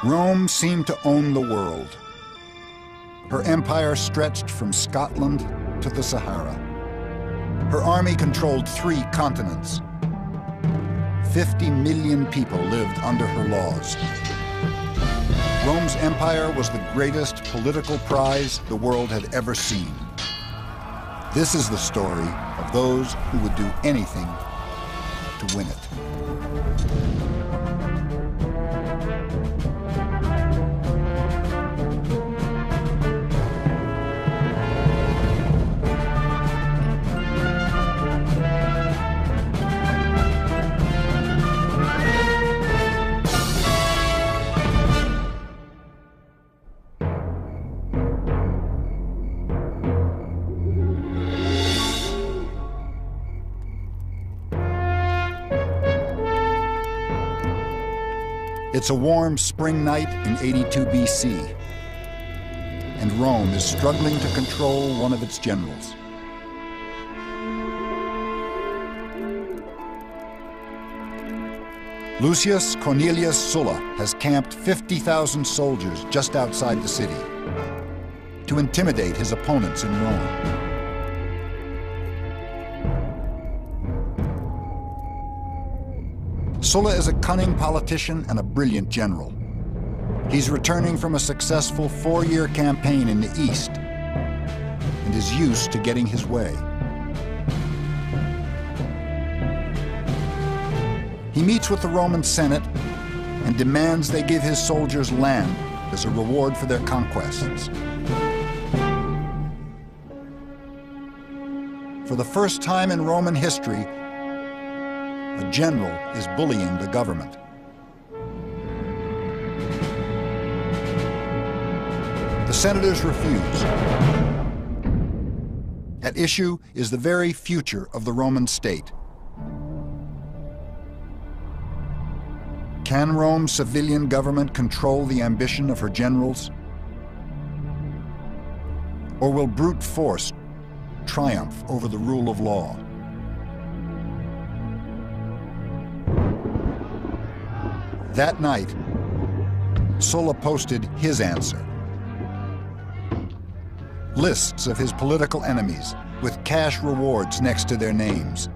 Rome seemed to own the world. Her empire stretched from Scotland to the Sahara. Her army controlled 3 continents. 50 million people lived under her laws. Rome's empire was the greatest political prize the world had ever seen. This is the story of those who would do anything to win it. It's a warm spring night in 82 BC, and Rome is struggling to control one of its generals. Lucius Cornelius Sulla has camped 50,000 soldiers just outside the city to intimidate his opponents in Rome. Sulla is a cunning politician and a brilliant general. He's returning from a successful 4-year campaign in the East and is used to getting his way. He meets with the Roman Senate and demands they give his soldiers land as a reward for their conquests. For the first time in Roman history, a general is bullying the government. The senators refuse. At issue is the very future of the Roman state. Can Rome's civilian government control the ambition of her generals? Or will brute force triumph over the rule of law? That night, Sulla posted his answer. Lists of his political enemies with cash rewards next to their names.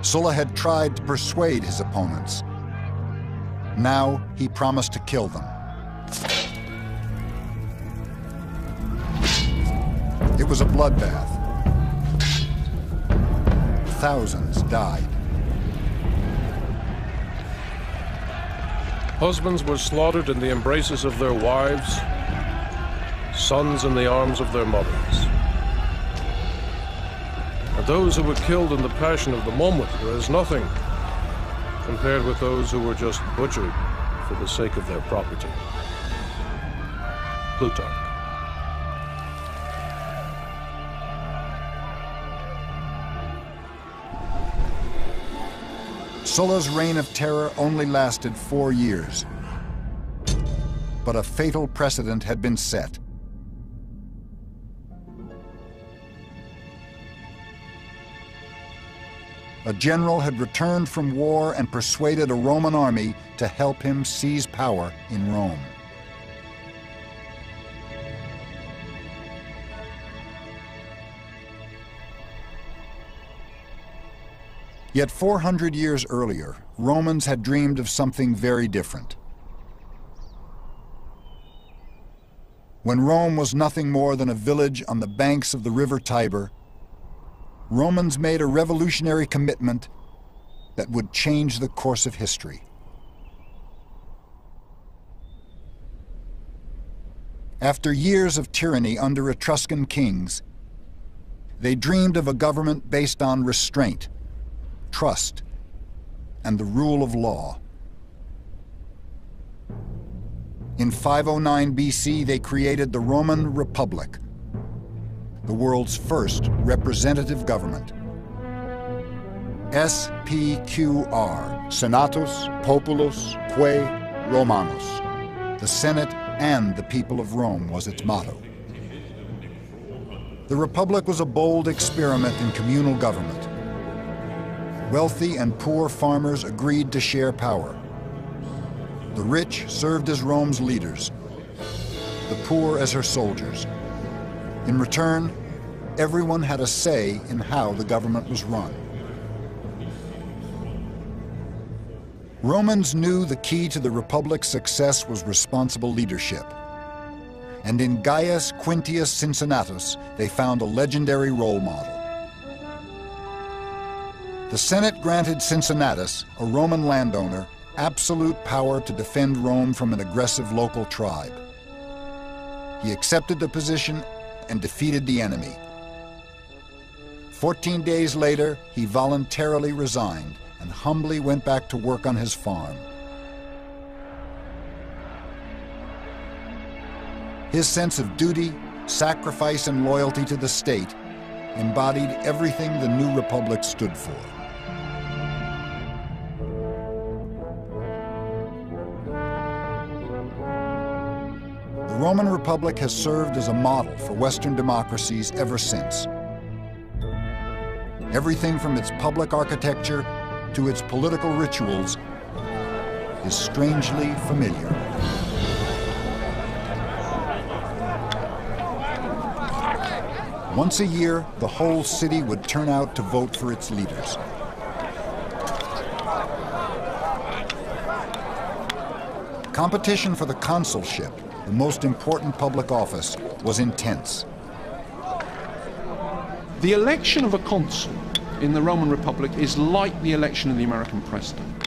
Sulla had tried to persuade his opponents. Now he promised to kill them. It was a bloodbath. Thousands died. Husbands were slaughtered in the embraces of their wives, sons in the arms of their mothers. And those who were killed in the passion of the moment were as nothing compared with those who were just butchered for the sake of their property. Plutarch. Sulla's reign of terror only lasted 4 years, but a fatal precedent had been set. A general had returned from war and persuaded a Roman army to help him seize power in Rome. Yet 400 years earlier, Romans had dreamed of something very different. When Rome was nothing more than a village on the banks of the river Tiber, Romans made a revolutionary commitment that would change the course of history. After years of tyranny under Etruscan kings, they dreamed of a government based on restraint, trust, and the rule of law. In 509 BC, they created the Roman Republic, the world's first representative government. SPQR, Senatus Populus Quae Romanus. The Senate and the people of Rome was its motto. The Republic was a bold experiment in communal government. Wealthy and poor farmers agreed to share power. The rich served as Rome's leaders, the poor as her soldiers. In return, everyone had a say in how the government was run. Romans knew the key to the Republic's success was responsible leadership. And in Gaius Quintius Cincinnatus, they found a legendary role model. The Senate granted Cincinnatus, a Roman landowner, absolute power to defend Rome from an aggressive local tribe. He accepted the position and defeated the enemy. 14 days later, he voluntarily resigned and humbly went back to work on his farm. His sense of duty, sacrifice, and loyalty to the state embodied everything the new republic stood for. The Roman Republic has served as a model for Western democracies ever since. Everything from its public architecture to its political rituals is strangely familiar. Once a year, the whole city would turn out to vote for its leaders. Competition for the consulship, the most important public office, was intense. The election of a consul in the Roman Republic is like the election of the American president.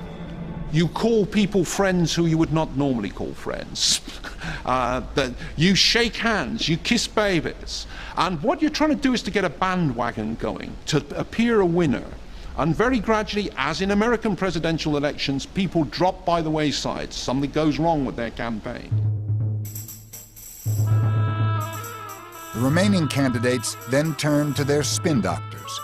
You call people friends who you would not normally call friends. You shake hands, you kiss babies. And what you're trying to do is to get a bandwagon going, to appear a winner. And very gradually, as in American presidential elections, people drop by the wayside. Something goes wrong with their campaign. The remaining candidates then turned to their spin doctors.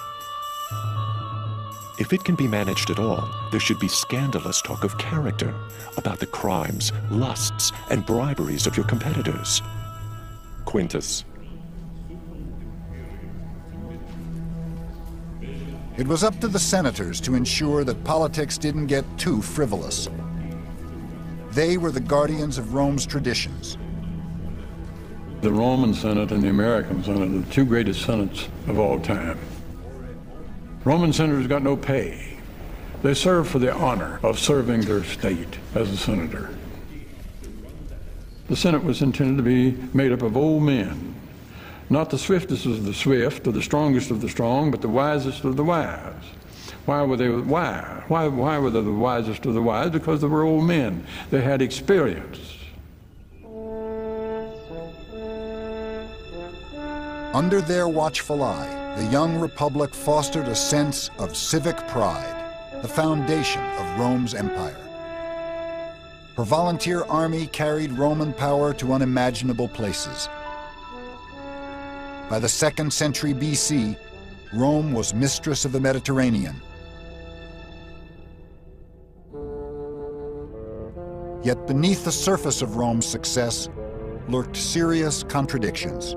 If it can be managed at all, there should be scandalous talk of character, about the crimes, lusts, and briberies of your competitors. Quintus. It was up to the senators to ensure that politics didn't get too frivolous. They were the guardians of Rome's traditions. The Roman Senate and the American Senate are the two greatest senates of all time. Roman senators got no pay. They served for the honor of serving their state as a senator. The Senate was intended to be made up of old men, not the swiftest of the swift or the strongest of the strong, but the wisest of the wise. Why were they wise? Why were they the wisest of the wise? Because they were old men. They had experience. Under their watchful eye, the young republic fostered a sense of civic pride, the foundation of Rome's empire. Her volunteer army carried Roman power to unimaginable places. By the 2nd century BC, Rome was mistress of the Mediterranean. Yet beneath the surface of Rome's success lurked serious contradictions.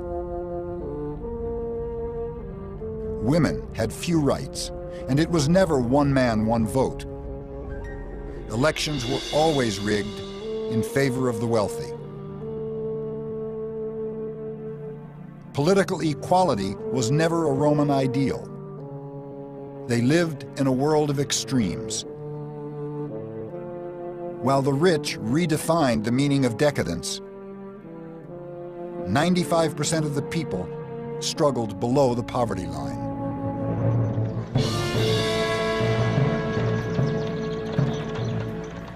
Women had few rights, and it was never one man, one vote. Elections were always rigged in favor of the wealthy. Political equality was never a Roman ideal. They lived in a world of extremes. While the rich redefined the meaning of decadence, 95% of the people struggled below the poverty line.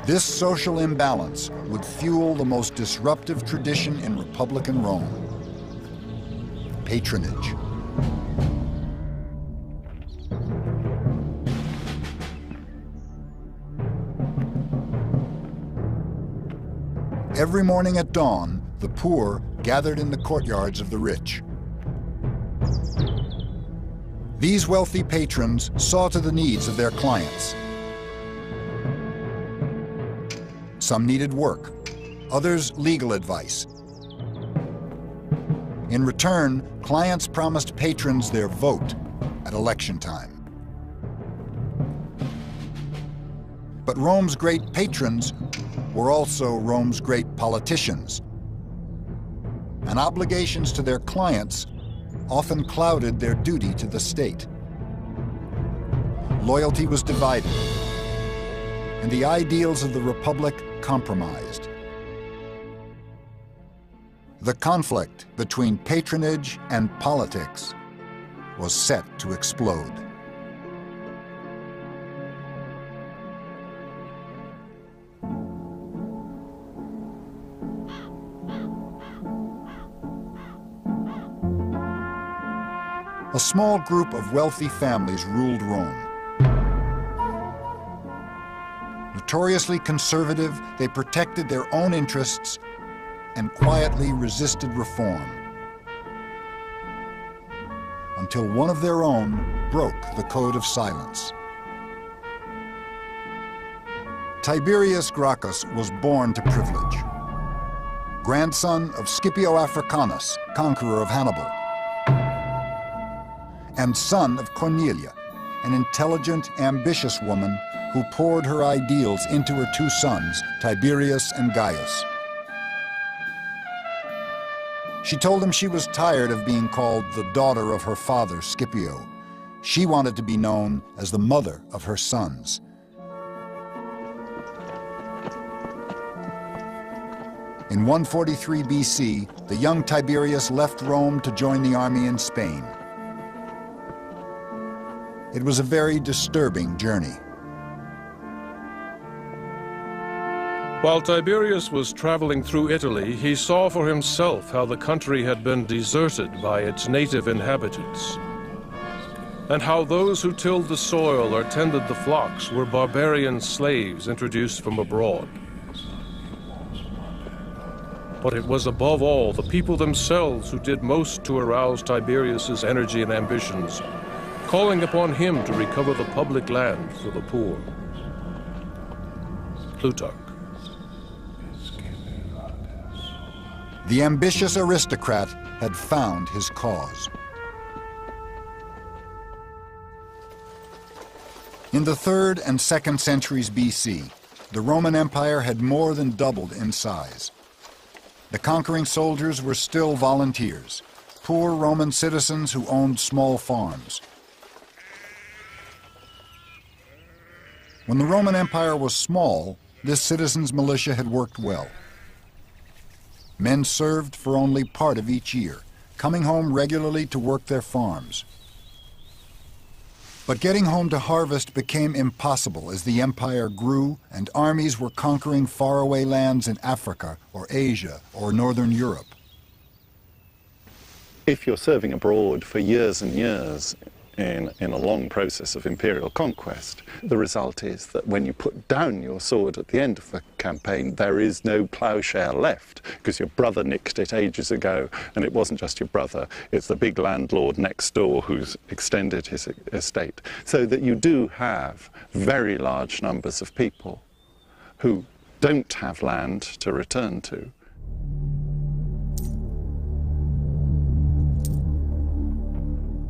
This social imbalance would fuel the most disruptive tradition in Republican Rome: patronage. Every morning at dawn, the poor gathered in the courtyards of the rich. These wealthy patrons saw to the needs of their clients. Some needed work, others legal advice. In return, clients promised patrons their vote at election time. But Rome's great patrons were also Rome's great politicians, and obligations to their clients often clouded their duty to the state. Loyalty was divided, and the ideals of the Republic compromised. The conflict between patronage and politics was set to explode. A small group of wealthy families ruled Rome. Notoriously conservative, they protected their own interests and quietly resisted reform, until one of their own broke the code of silence. Tiberius Gracchus was born to privilege. Grandson of Scipio Africanus, conqueror of Hannibal, and son of Cornelia, an intelligent, ambitious woman who poured her ideals into her two sons, Tiberius and Gaius. She told him she was tired of being called the daughter of her father, Scipio. She wanted to be known as the mother of her sons. In 143 BC, the young Tiberius left Rome to join the army in Spain. It was a very disturbing journey. While Tiberius was traveling through Italy, he saw for himself how the country had been deserted by its native inhabitants, and how those who tilled the soil or tended the flocks were barbarian slaves introduced from abroad. But it was above all the people themselves who did most to arouse Tiberius's energy and ambitions, calling upon him to recover the public land for the poor. Plutarch. The ambitious aristocrat had found his cause. In the 3rd and 2nd centuries BC, the Roman Empire had more than doubled in size. The conquering soldiers were still volunteers, poor Roman citizens who owned small farms. When the Roman Empire was small, this citizens' militia had worked well. Men served for only part of each year, coming home regularly to work their farms. But getting home to harvest became impossible as the empire grew and armies were conquering faraway lands in Africa or Asia or Northern Europe. If you're serving abroad for years and years in a long process of imperial conquest, the result is that when you put down your sword at the end of the campaign, there is no ploughshare left, because your brother nicked it ages ago, and it wasn't just your brother, it's the big landlord next door who's extended his estate. So that you do have very large numbers of people who don't have land to return to.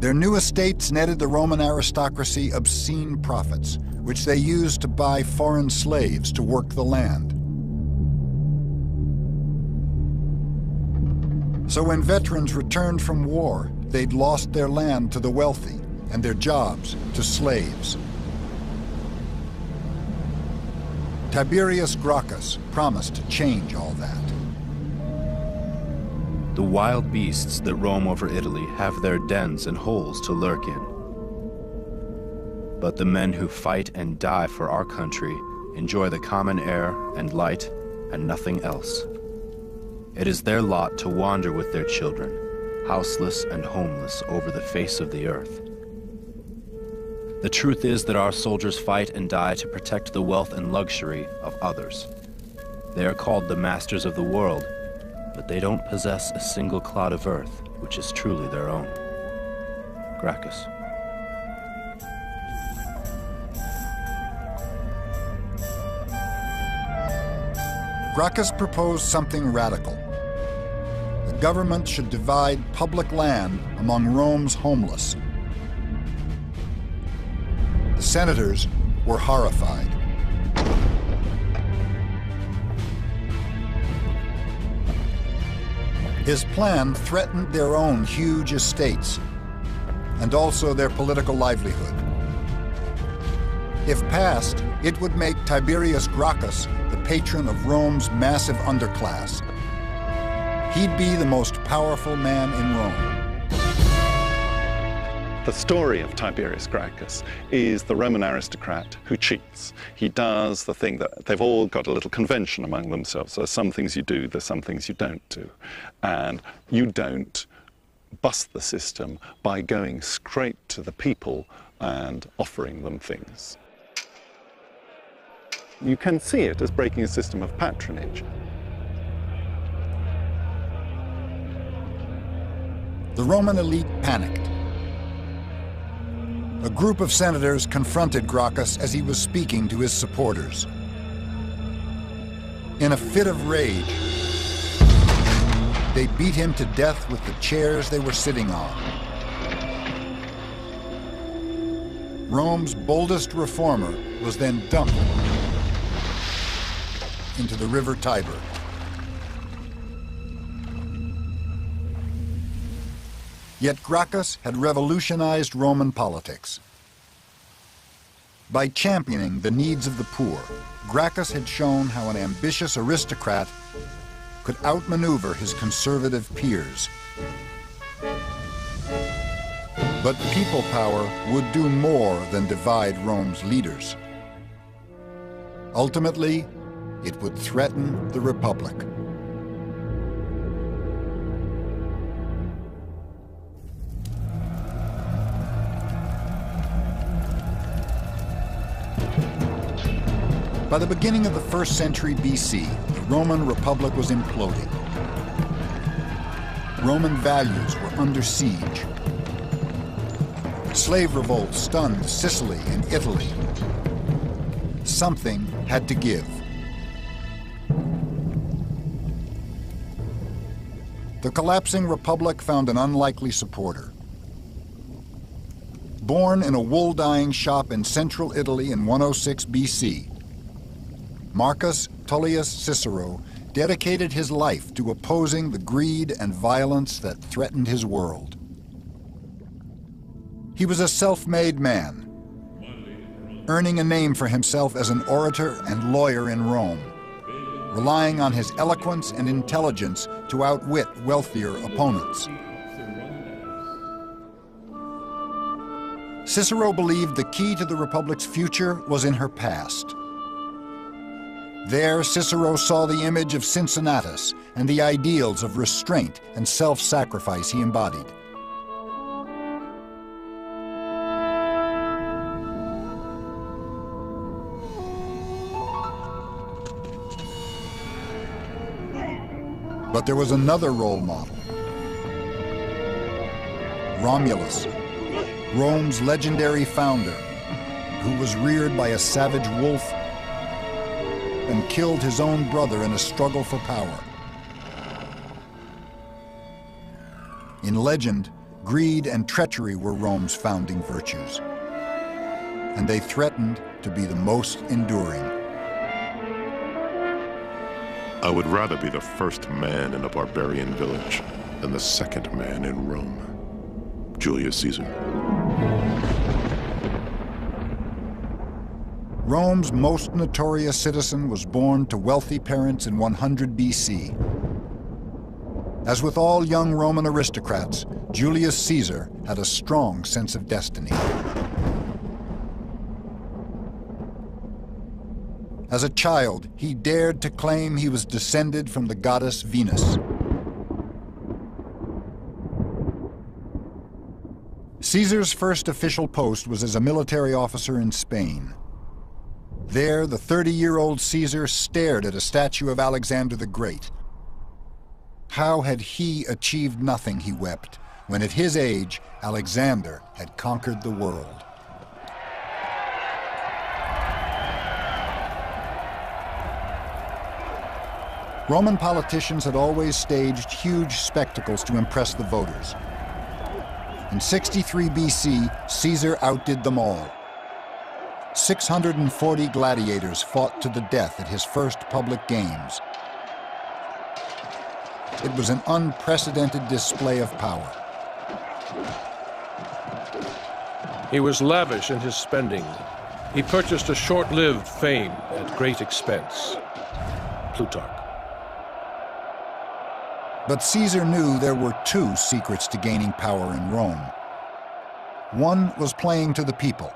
Their new estates netted the Roman aristocracy obscene profits, which they used to buy foreign slaves to work the land. So when veterans returned from war, they'd lost their land to the wealthy and their jobs to slaves. Tiberius Gracchus promised to change all that. The wild beasts that roam over Italy have their dens and holes to lurk in. But the men who fight and die for our country enjoy the common air and light and nothing else. It is their lot to wander with their children, houseless and homeless over the face of the earth. The truth is that our soldiers fight and die to protect the wealth and luxury of others. They are called the masters of the world, but they don't possess a single clod of earth which is truly their own. Gracchus. Gracchus proposed something radical. The government should divide public land among Rome's homeless. The senators were horrified. His plan threatened their own huge estates and also their political livelihood. If passed, it would make Tiberius Gracchus the patron of Rome's massive underclass. He'd be the most powerful man in Rome. The story of Tiberius Gracchus is the Roman aristocrat who cheats. He does the thing that they've all got a little convention among themselves. There's some things you do, there's some things you don't do. And you don't bust the system by going straight to the people and offering them things. You can see it as breaking a system of patronage. The Roman elite panicked. A group of senators confronted Gracchus as he was speaking to his supporters. In a fit of rage, they beat him to death with the chairs they were sitting on. Rome's boldest reformer was then dumped into the river Tiber. Yet Gracchus had revolutionized Roman politics. By championing the needs of the poor, Gracchus had shown how an ambitious aristocrat could outmaneuver his conservative peers. But people power would do more than divide Rome's leaders. Ultimately, it would threaten the Republic. By the beginning of the 1st century BC, the Roman Republic was imploding. Roman values were under siege. Slave revolts stunned Sicily and Italy. Something had to give. The collapsing republic found an unlikely supporter. Born in a wool-dyeing shop in central Italy in 106 BC, Marcus Tullius Cicero dedicated his life to opposing the greed and violence that threatened his world. He was a self-made man, earning a name for himself as an orator and lawyer in Rome, relying on his eloquence and intelligence to outwit wealthier opponents. Cicero believed the key to the Republic's future was in her past. There, Cicero saw the image of Cincinnatus and the ideals of restraint and self-sacrifice he embodied. But there was another role model. Romulus, Rome's legendary founder, who was reared by a savage wolf and killed his own brother in a struggle for power. In legend, greed and treachery were Rome's founding virtues, and they threatened to be the most enduring. I would rather be the first man in a barbarian village than the second man in Rome. Julius Caesar. Rome's most notorious citizen was born to wealthy parents in 100 BC. As with all young Roman aristocrats, Julius Caesar had a strong sense of destiny. As a child, he dared to claim he was descended from the goddess Venus. Caesar's first official post was as a military officer in Spain. There, the 30-year-old Caesar stared at a statue of Alexander the Great. How had he achieved nothing, he wept, when at his age, Alexander had conquered the world? Roman politicians had always staged huge spectacles to impress the voters. In 63 BC, Caesar outdid them all. 640 gladiators fought to the death at his first public games. It was an unprecedented display of power. He was lavish in his spending. He purchased a short-lived fame at great expense. Plutarch. But Caesar knew there were two secrets to gaining power in Rome. One was playing to the people.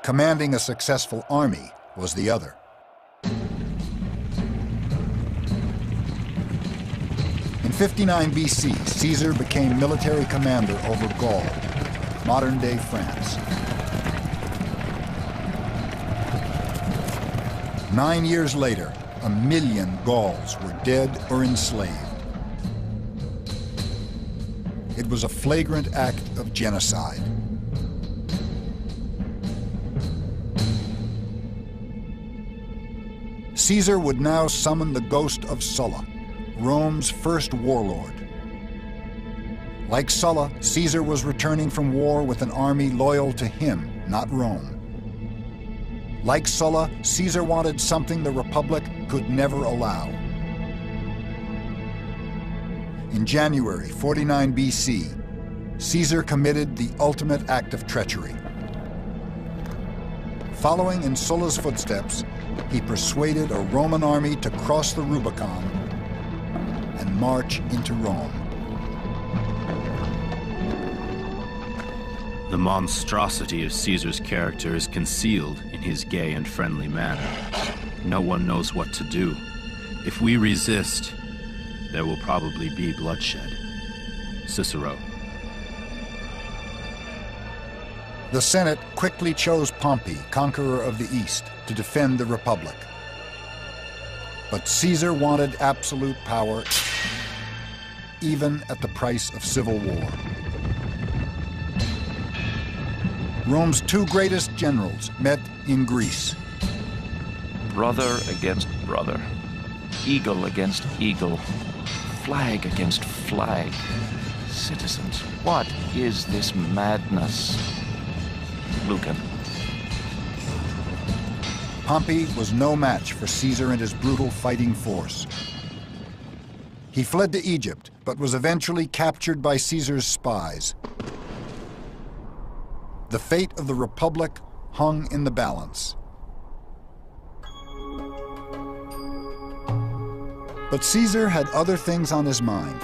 Commanding a successful army was the other. In 59 BC, Caesar became military commander over Gaul, modern-day France. 9 years later, 1 million Gauls were dead or enslaved. It was a flagrant act of genocide. Caesar would now summon the ghost of Sulla, Rome's first warlord. Like Sulla, Caesar was returning from war with an army loyal to him, not Rome. Like Sulla, Caesar wanted something the Republic could never allow. In January 49 BC, Caesar committed the ultimate act of treachery. Following in Sulla's footsteps, he persuaded a Roman army to cross the Rubicon and march into Rome. The monstrosity of Caesar's character is concealed in his gay and friendly manner. No one knows what to do. If we resist, there will probably be bloodshed. Cicero. The Senate quickly chose Pompey, conqueror of the East, to defend the Republic. But Caesar wanted absolute power, even at the price of civil war. Rome's two greatest generals met in Greece. Brother against brother, eagle against eagle, flag against flag. Citizens, what is this madness? Lucan. Pompey was no match for Caesar and his brutal fighting force. He fled to Egypt, but was eventually captured by Caesar's spies. The fate of the Republic hung in the balance. But Caesar had other things on his mind.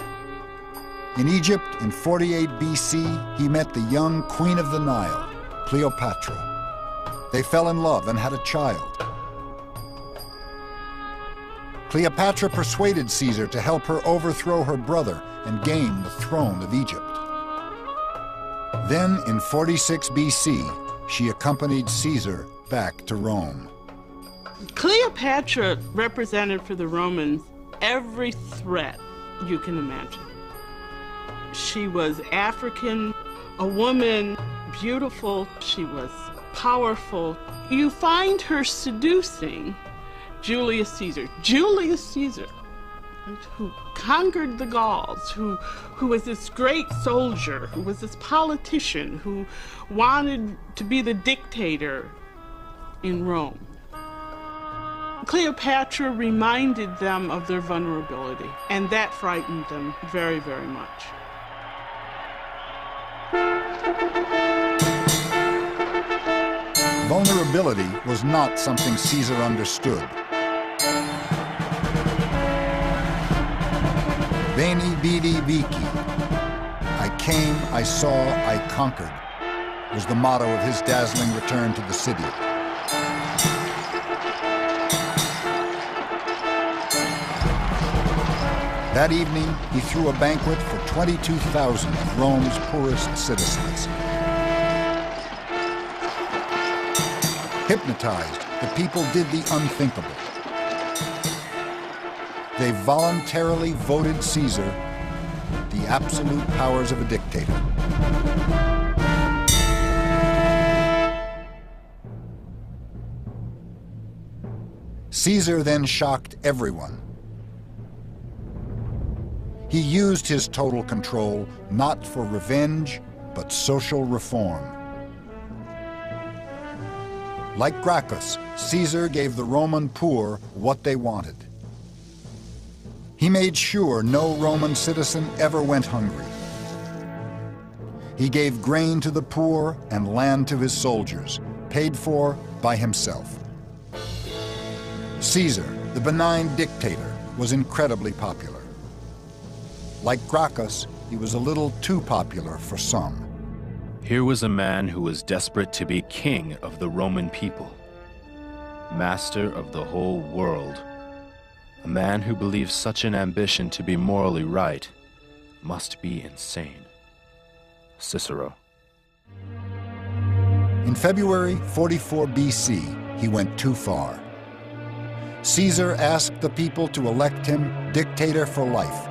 In Egypt, in 48 BC, he met the young Queen of the Nile, Cleopatra. They fell in love and had a child. Cleopatra persuaded Caesar to help her overthrow her brother and gain the throne of Egypt. Then, in 46 BC, she accompanied Caesar back to Rome. Cleopatra represented for the Romans every threat you can imagine. She was African, a woman, beautiful, she was powerful. You find her seducing Julius Caesar. Julius Caesar, who conquered the Gauls, who was this great soldier, who was this politician, who wanted to be the dictator in Rome. Cleopatra reminded them of their vulnerability, and that frightened them very, very much. Vulnerability was not something Caesar understood. Veni, vidi, vici. I came, I saw, I conquered, was the motto of his dazzling return to the city. That evening, he threw a banquet for 22,000 of Rome's poorest citizens. Hypnotized, the people did the unthinkable. They voluntarily voted Caesar the absolute powers of a dictator. Caesar then shocked everyone. He used his total control not for revenge, but social reform. Like Gracchus, Caesar gave the Roman poor what they wanted. He made sure no Roman citizen ever went hungry. He gave grain to the poor and land to his soldiers, paid for by himself. Caesar, the benign dictator, was incredibly popular. Like Gracchus, he was a little too popular for some. Here was a man who was desperate to be king of the Roman people, master of the whole world. A man who believes such an ambition to be morally right must be insane. Cicero. In February 44 BC, he went too far. Caesar asked the people to elect him dictator for life.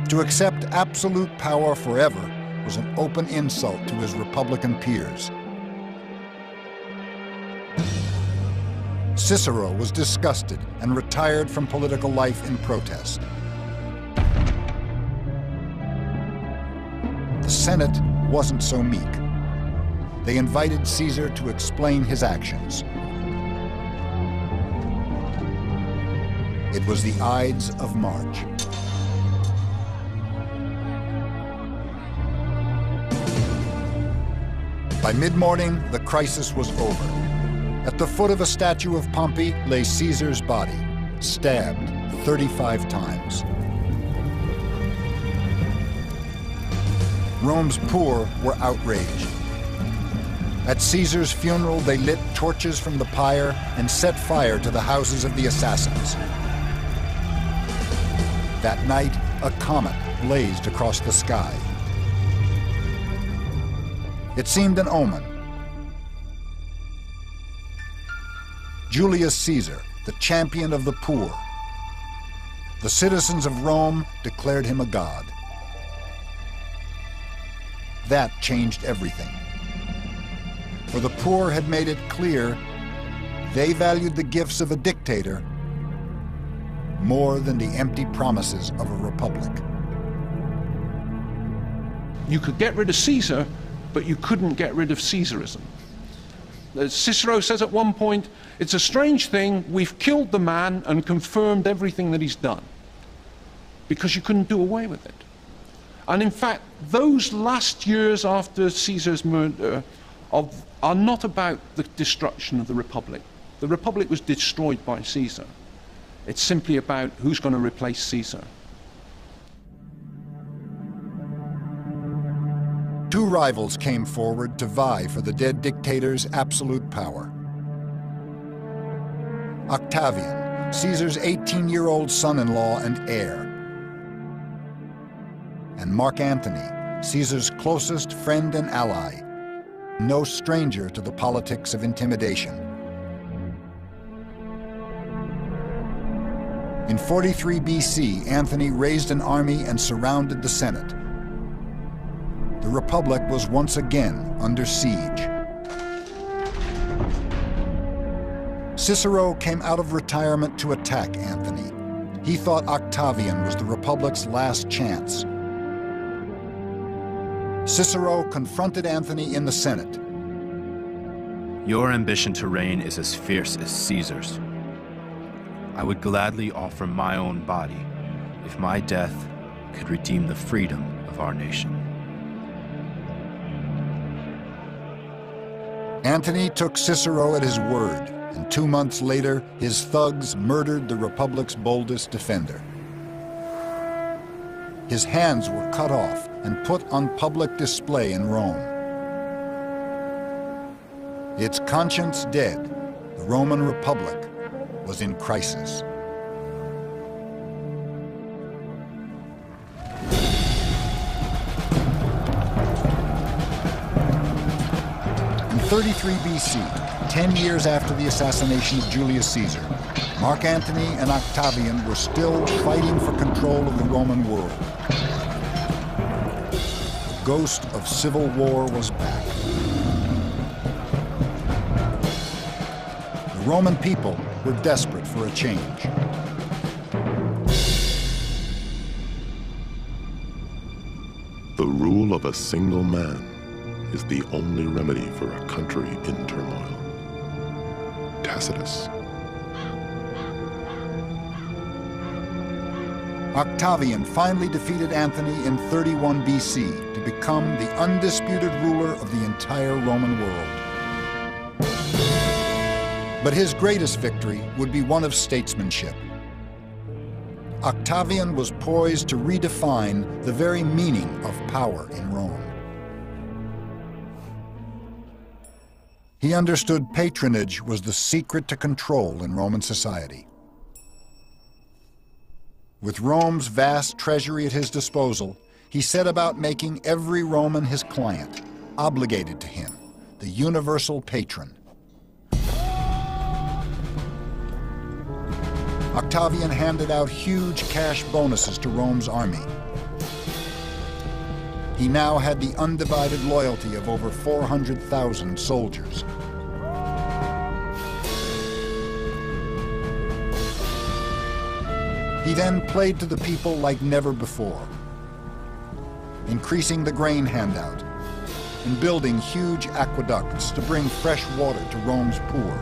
To accept absolute power forever was an open insult to his Republican peers. Cicero was disgusted and retired from political life in protest. The Senate wasn't so meek. They invited Caesar to explain his actions. It was the Ides of March. By mid-morning, the crisis was over. At the foot of a statue of Pompey lay Caesar's body, stabbed 35 times. Rome's poor were outraged. At Caesar's funeral, they lit torches from the pyre and set fire to the houses of the assassins. That night, a comet blazed across the sky. It seemed an omen. Julius Caesar, the champion of the poor. The citizens of Rome declared him a god. That changed everything. For the poor had made it clear they valued the gifts of a dictator more than the empty promises of a republic. You could get rid of Caesar, but you couldn't get rid of Caesarism. As Cicero says at one point, it's a strange thing, we've killed the man and confirmed everything that he's done, because you couldn't do away with it. And in fact, those last years after Caesar's murder are not about the destruction of the Republic. The Republic was destroyed by Caesar. It's simply about who's going to replace Caesar. Two rivals came forward to vie for the dead dictator's absolute power. Octavian, Caesar's 18-year-old son-in-law and heir, and Mark Antony, Caesar's closest friend and ally, no stranger to the politics of intimidation. In 43 BC, Antony raised an army and surrounded the Senate. The Republic was once again under siege. Cicero came out of retirement to attack Antony. He thought Octavian was the Republic's last chance. Cicero confronted Antony in the Senate. Your ambition to reign is as fierce as Caesar's. I would gladly offer my own body if my death could redeem the freedom of our nation. Antony took Cicero at his word, and 2 months later, his thugs murdered the Republic's boldest defender. His hands were cut off and put on public display in Rome. Its conscience dead, the Roman Republic was in crisis. In 33 BC, 10 years after the assassination of Julius Caesar, Mark Antony and Octavian were still fighting for control of the Roman world. The ghost of civil war was back. The Roman people were desperate for a change. The rule of a single man is the only remedy for a country in turmoil. Tacitus. Octavian finally defeated Anthony in 31 BC to become the undisputed ruler of the entire Roman world. But his greatest victory would be one of statesmanship. Octavian was poised to redefine the very meaning of power in Rome. He understood patronage was the secret to control in Roman society. With Rome's vast treasury at his disposal, he set about making every Roman his client, obligated to him, the universal patron. Octavian handed out huge cash bonuses to Rome's army. He now had the undivided loyalty of over 400,000 soldiers. He then played to the people like never before, increasing the grain handout and building huge aqueducts to bring fresh water to Rome's poor.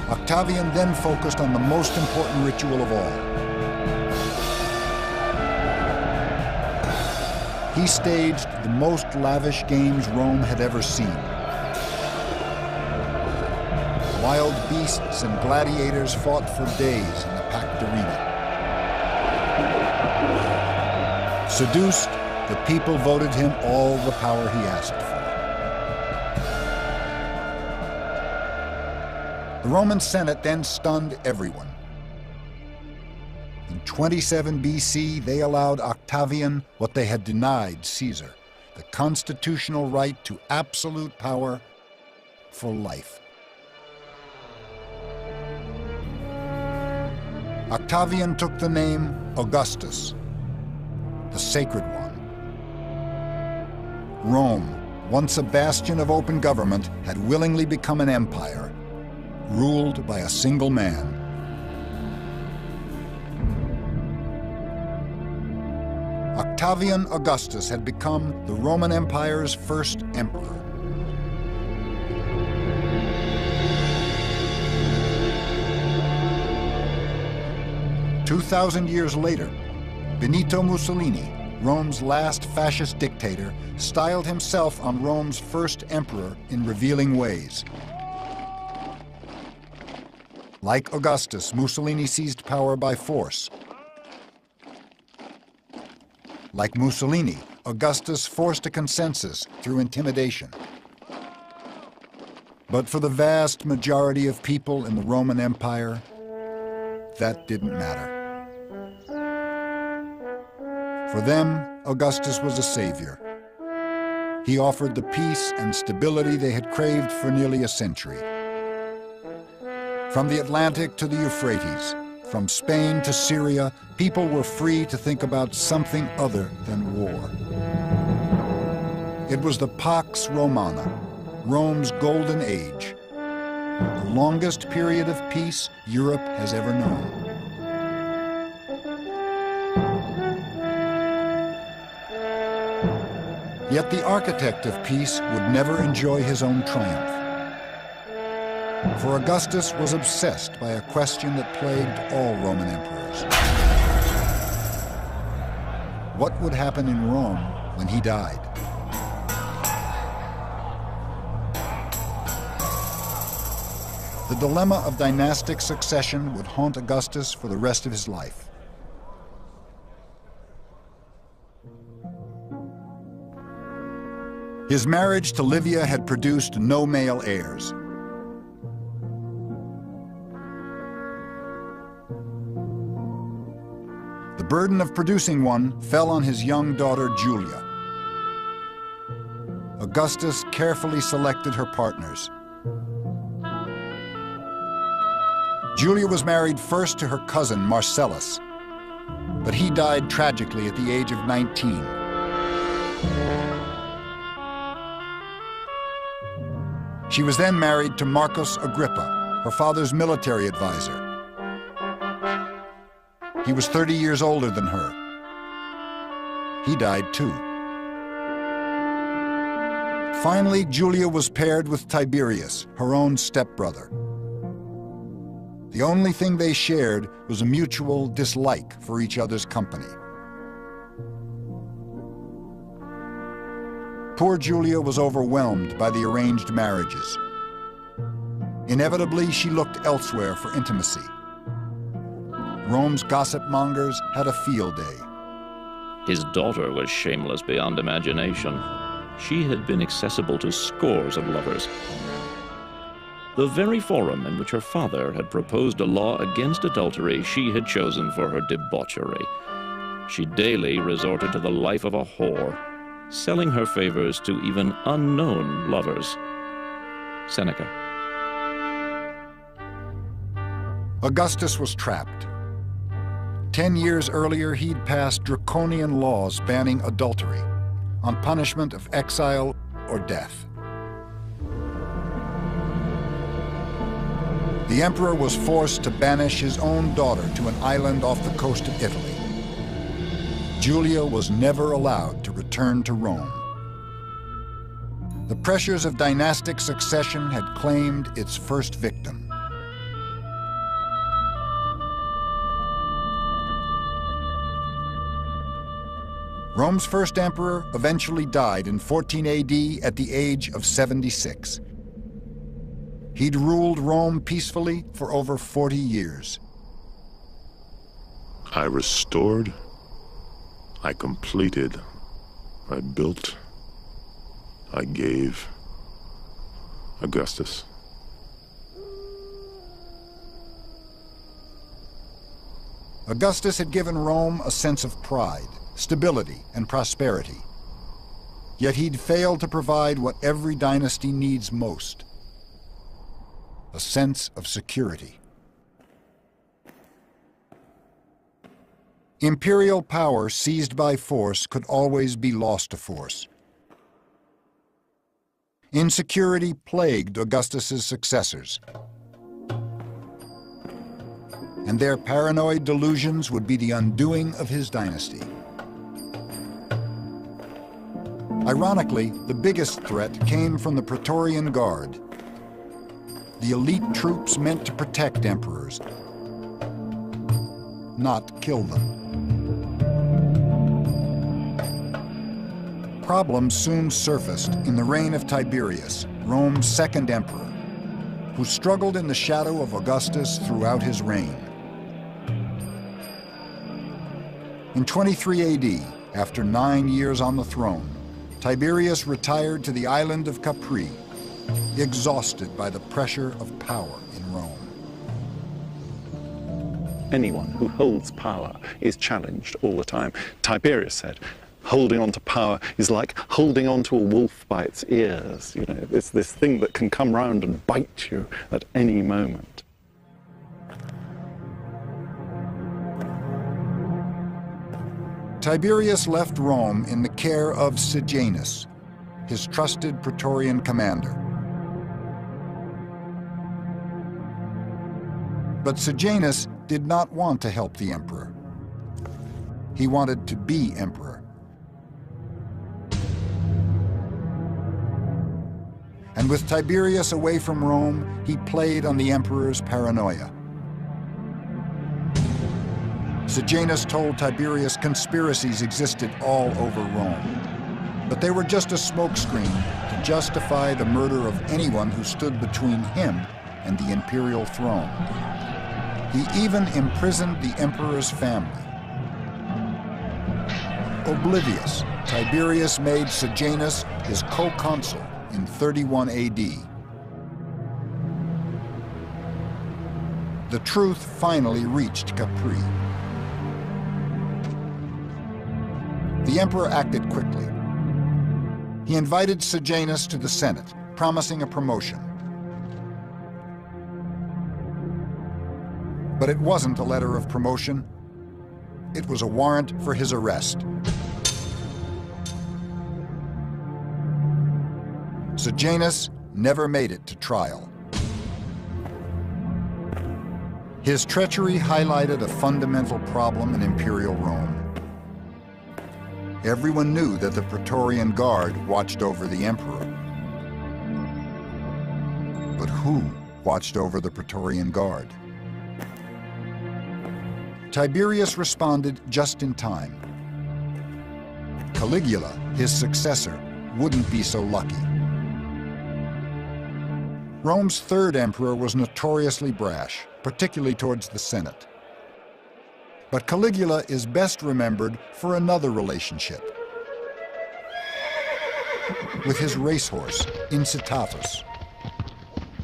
Octavian then focused on the most important ritual of all. He staged the most lavish games Rome had ever seen. Wild beasts and gladiators fought for days in the packed arena. Seduced, the people voted him all the power he asked for. The Roman Senate then stunned everyone. In 27 BC, they allowed Octavian what they had denied Caesar, the constitutional right to absolute power for life. Octavian took the name Augustus, the sacred one. Rome, once a bastion of open government, had willingly become an empire, ruled by a single man. Octavian Augustus had become the Roman Empire's first emperor. "2,000 years later, Benito Mussolini, Rome's last fascist dictator, styled himself on Rome's first emperor in revealing ways. Like Augustus, Mussolini seized power by force. Like Mussolini, Augustus forced a consensus through intimidation. But for the vast majority of people in the Roman Empire, that didn't matter. For them, Augustus was a savior. He offered the peace and stability they had craved for nearly a century. From the Atlantic to the Euphrates, from Spain to Syria, people were free to think about something other than war. It was the Pax Romana, Rome's golden age, the longest period of peace Europe has ever known. Yet the architect of peace would never enjoy his own triumph. For Augustus was obsessed by a question that plagued all Roman emperors. What would happen in Rome when he died? The dilemma of dynastic succession would haunt Augustus for the rest of his life. His marriage to Livia had produced no male heirs. The burden of producing one fell on his young daughter, Julia. Augustus carefully selected her partners. Julia was married first to her cousin, Marcellus, but he died tragically at the age of 19. She was then married to Marcus Agrippa, her father's military advisor. He was 30 years older than her. He died too. Finally, Julia was paired with Tiberius, her own stepbrother. The only thing they shared was a mutual dislike for each other's company. Poor Julia was overwhelmed by the arranged marriages. Inevitably, she looked elsewhere for intimacy. Rome's gossip mongers had a field day. His daughter was shameless beyond imagination. She had been accessible to scores of lovers. The very forum in which her father had proposed a law against adultery she had chosen for her debauchery. She daily resorted to the life of a whore, selling her favors to even unknown lovers. Seneca. Augustus was trapped. 10 years earlier, he'd passed draconian laws banning adultery, on punishment of exile or death. The emperor was forced to banish his own daughter to an island off the coast of Italy. Julia was never allowed to return to Rome. The pressures of dynastic succession had claimed its first victim. Rome's first emperor eventually died in 14 AD at the age of 76. He'd ruled Rome peacefully for over 40 years. I restored, I completed, I built, I gave. Augustus. Augustus had given Rome a sense of pride, stability, and prosperity. Yet he'd failed to provide what every dynasty needs most: a sense of security. Imperial power seized by force could always be lost to force. Insecurity plagued Augustus's successors, and their paranoid delusions would be the undoing of his dynasty. Ironically, the biggest threat came from the Praetorian Guard, the elite troops meant to protect emperors, not kill them. Problems soon surfaced in the reign of Tiberius, Rome's second emperor, who struggled in the shadow of Augustus throughout his reign. In 23 AD, after 9 years on the throne, Tiberius retired to the island of Capri, exhausted by the pressure of power in Rome. Anyone who holds power is challenged all the time. Tiberius said, holding on to power is like holding on to a wolf by its ears. You know, it's this thing that can come round and bite you at any moment. Tiberius left Rome in the care of Sejanus, his trusted Praetorian commander. But Sejanus did not want to help the emperor. He wanted to be emperor. And with Tiberius away from Rome, he played on the emperor's paranoia. Sejanus told Tiberius conspiracies existed all over Rome, but they were just a smokescreen to justify the murder of anyone who stood between him and the imperial throne. He even imprisoned the emperor's family. Oblivious, Tiberius made Sejanus his co-consul in 31 AD. The truth finally reached Capri. The emperor acted quickly. He invited Sejanus to the Senate, promising a promotion. But it wasn't a letter of promotion. It was a warrant for his arrest. Sejanus never made it to trial. His treachery highlighted a fundamental problem in imperial Rome. Everyone knew that the Praetorian Guard watched over the emperor. But who watched over the Praetorian Guard? Tiberius responded just in time. Caligula, his successor, wouldn't be so lucky. Rome's third emperor was notoriously brash, particularly towards the Senate. But Caligula is best remembered for another relationship. With his racehorse, Incitatus.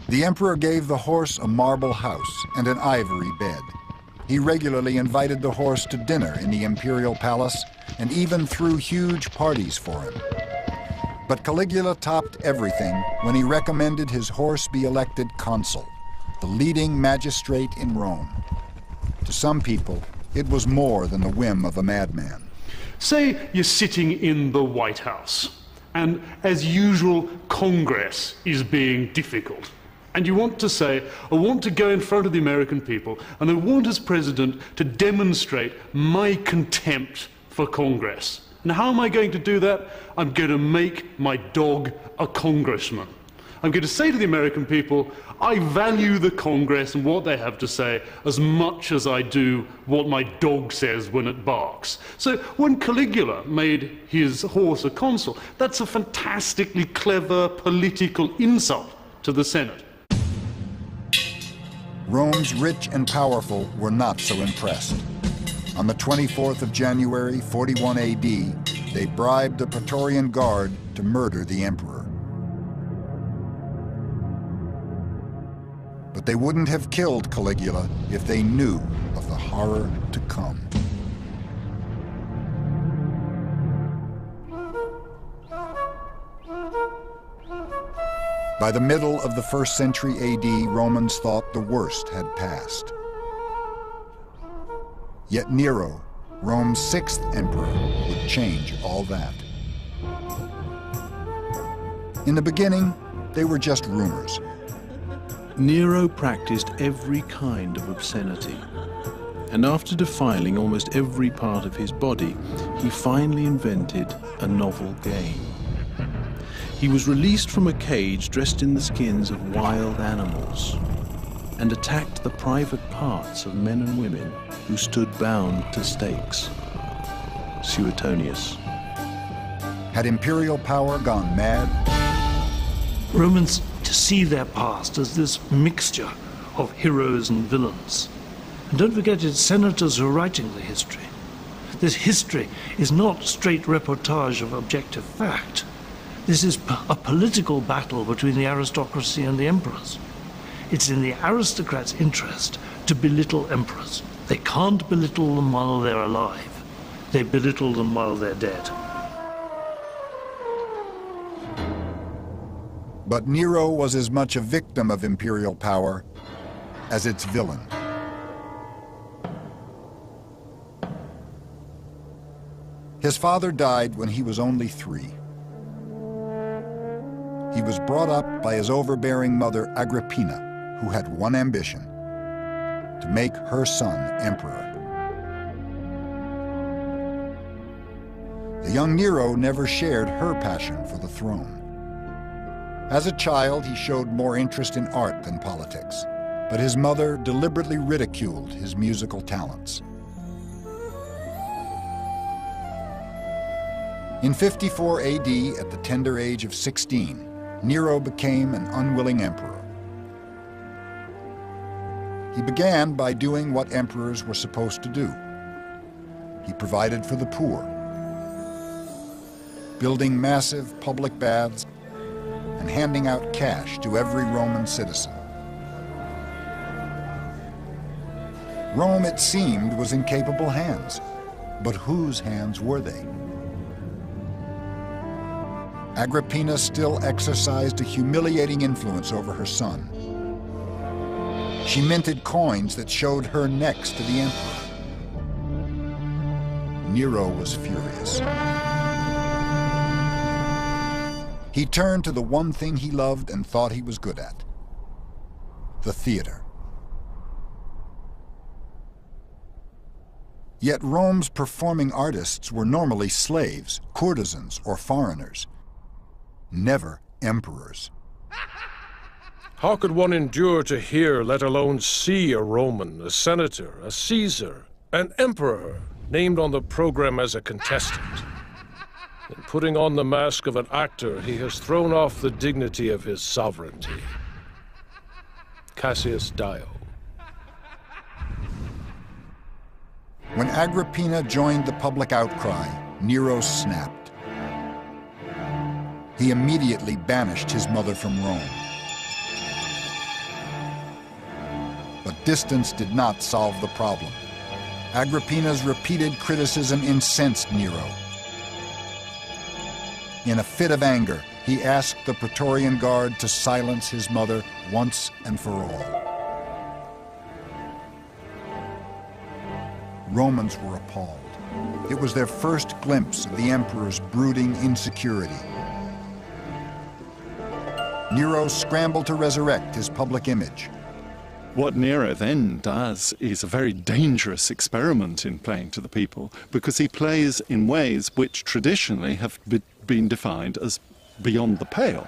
The emperor gave the horse a marble house and an ivory bed. He regularly invited the horse to dinner in the imperial palace and even threw huge parties for him. But Caligula topped everything when he recommended his horse be elected consul, the leading magistrate in Rome. To some people, it was more than the whim of a madman. Say you're sitting in the White House, and as usual, Congress is being difficult. And you want to say, I want to go in front of the American people, and I want as president to demonstrate my contempt for Congress. And how am I going to do that? I'm going to make my dog a congressman. I'm going to say to the American people, I value the Congress and what they have to say as much as I do what my dog says when it barks. So when Caligula made his horse a consul, that's a fantastically clever political insult to the Senate. Rome's rich and powerful were not so impressed. On the 24th of January, 41 AD, they bribed the Praetorian Guard to murder the emperor. But they wouldn't have killed Caligula if they knew of the horror to come. By the middle of the 1st century AD, Romans thought the worst had passed. Yet Nero, Rome's 6th emperor, would change all that. In the beginning, they were just rumors. Nero practiced every kind of obscenity, and after defiling almost every part of his body, he finally invented a novel game. He was released from a cage dressed in the skins of wild animals and attacked the private parts of men and women who stood bound to stakes. Suetonius. Had imperial power gone mad? Romans see their past as this mixture of heroes and villains. And don't forget, it's senators who are writing the history. This history is not straight reportage of objective fact. This is a political battle between the aristocracy and the emperors. It's in the aristocrats' interest to belittle emperors. They can't belittle them while they're alive. They belittle them while they're dead. But Nero was as much a victim of imperial power as its villain. His father died when he was only 3. He was brought up by his overbearing mother Agrippina, who had one ambition: to make her son emperor. The young Nero never shared her passion for the throne. As a child, he showed more interest in art than politics, but his mother deliberately ridiculed his musical talents. In 54 AD, at the tender age of 16, Nero became an unwilling emperor. He began by doing what emperors were supposed to do. He provided for the poor, building massive public baths and handing out cash to every Roman citizen. Rome, it seemed, was in capable hands, but whose hands were they? Agrippina still exercised a humiliating influence over her son. She minted coins that showed her next to the emperor. Nero was furious. He turned to the one thing he loved and thought he was good at: the theater. Yet Rome's performing artists were normally slaves, courtesans, or foreigners, never emperors. How could one endure to hear, let alone see, a Roman, a senator, a Caesar, An emperor named on the program as a contestant. In putting on the mask of an actor, he has thrown off the dignity of his sovereignty. Cassius Dio. When Agrippina joined the public outcry, Nero snapped. He immediately banished his mother from Rome. But distance did not solve the problem. Agrippina's repeated criticism incensed Nero. In a fit of anger, he asked the Praetorian Guard to silence his mother once and for all. Romans were appalled. It was their first glimpse of the emperor's brooding insecurity. Nero scrambled to resurrect his public image. What Nero then does is a very dangerous experiment in playing to the people, because he plays in ways which traditionally have been defined as beyond the pale.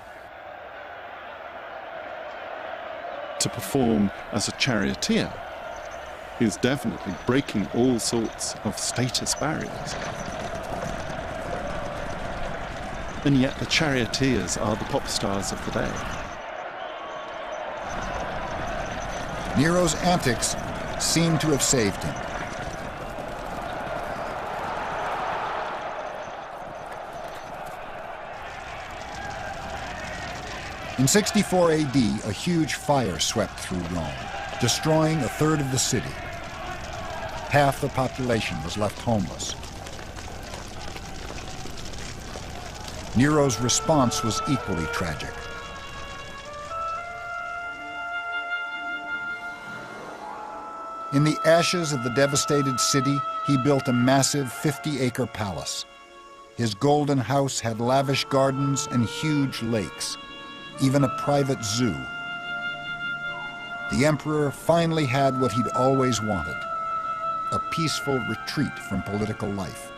To perform as a charioteer is definitely breaking all sorts of status barriers. And yet the charioteers are the pop stars of the day. Nero's antics seem to have saved him. In 64 AD, a huge fire swept through Rome, destroying a third of the city. Half the population was left homeless. Nero's response was equally tragic. In the ashes of the devastated city, he built a massive 50-acre palace. His golden house had lavish gardens and huge lakes, even a private zoo. The emperor finally had what he'd always wanted, a peaceful retreat from political life.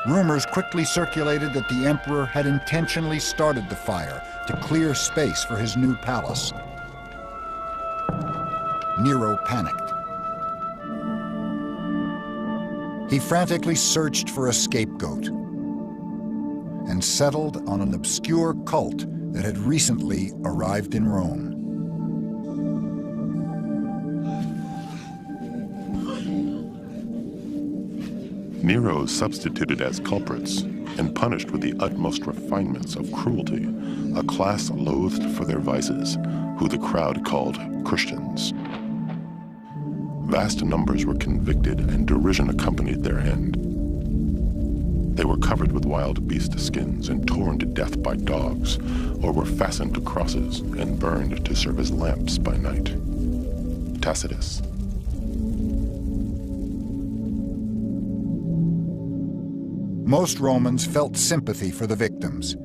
Rumors quickly circulated that the emperor had intentionally started the fire to clear space for his new palace. Nero panicked. He frantically searched for a scapegoat and settled on an obscure cult that had recently arrived in Rome. Nero substituted as culprits and punished with the utmost refinements of cruelty a class loathed for their vices, who the crowd called Christians. Vast numbers were convicted, and derision accompanied their end. They were covered with wild beast skins and torn to death by dogs, or were fastened to crosses and burned to serve as lamps by night. Tacitus. Most Romans felt sympathy for the victims.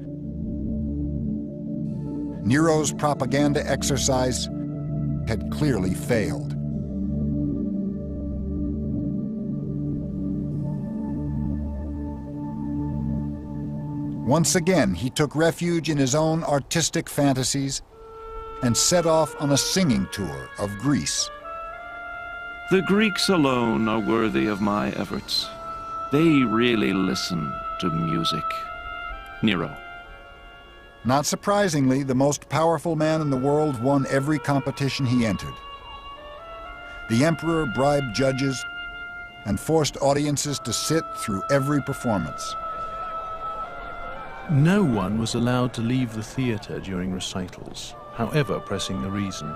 Nero's propaganda exercise had clearly failed. Once again, he took refuge in his own artistic fantasies and set off on a singing tour of Greece. The Greeks alone are worthy of my efforts. They really listen to music. Nero. Not surprisingly, the most powerful man in the world won every competition he entered. The emperor bribed judges and forced audiences to sit through every performance. No one was allowed to leave the theatre during recitals, however pressing the reason.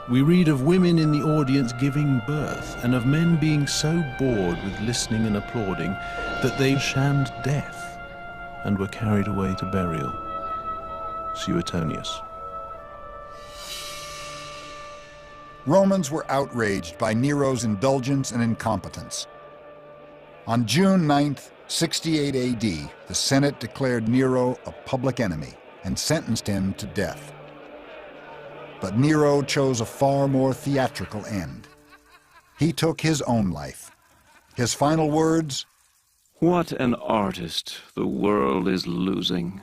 We read of women in the audience giving birth, and of men being so bored with listening and applauding that they shammed death and were carried away to burial. Suetonius. Romans were outraged by Nero's indulgence and incompetence. On June 9th, 68 AD, the Senate declared Nero a public enemy and sentenced him to death. But Nero chose a far more theatrical end. He took his own life. His final words, "What an artist the world is losing."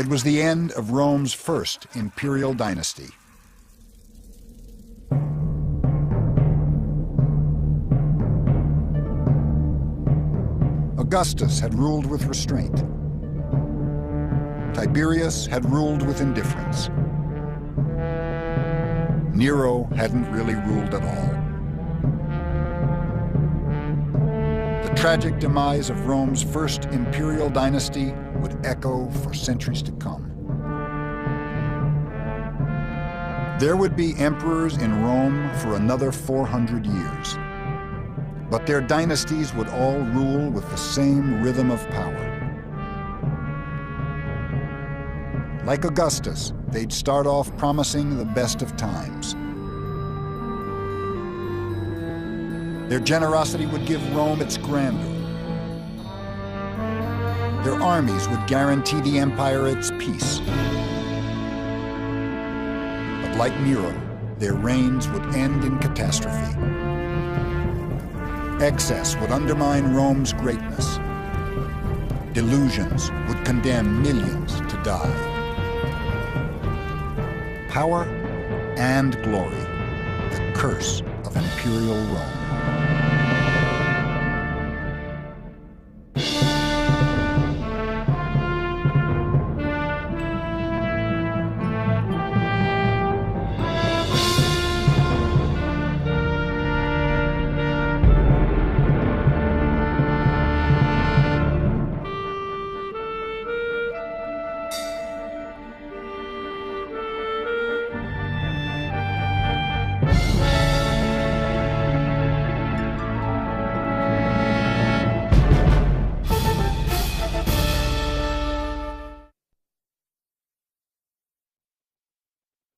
It was the end of Rome's first imperial dynasty. Augustus had ruled with restraint. Tiberius had ruled with indifference. Nero hadn't really ruled at all. The tragic demise of Rome's first imperial dynasty would echo for centuries to come. There would be emperors in Rome for another 400 years. But their dynasties would all rule with the same rhythm of power. Like Augustus, they'd start off promising the best of times. Their generosity would give Rome its grandeur. Their armies would guarantee the empire its peace. But like Nero, their reigns would end in catastrophe. Excess would undermine Rome's greatness. Delusions would condemn millions to die. Power and glory, the curse of imperial Rome.